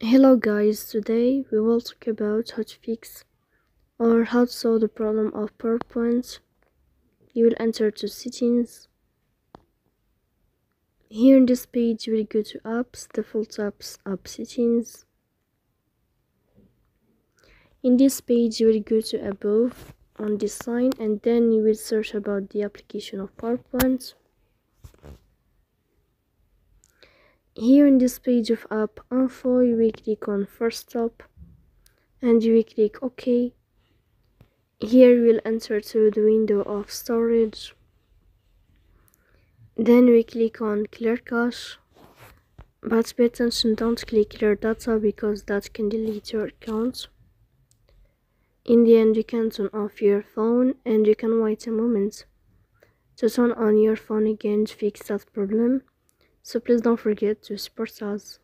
Hello guys, today we will talk about how to fix or how to solve the problem of PowerPoint. You will enter to settings. Here in this page you will go to apps, default apps, app settings. In this page you will go to above on this sign and then you will search about the application of PowerPoint. Here in this page of app info you will click on first stop and you will click OK. Here you will enter to the window of storage. Then we click on clear cache, but pay attention, don't click clear data because that can delete your account. In the end you can turn off your phone and you can wait a moment to turn on your phone again to fix that problem. So please don't forget to support us.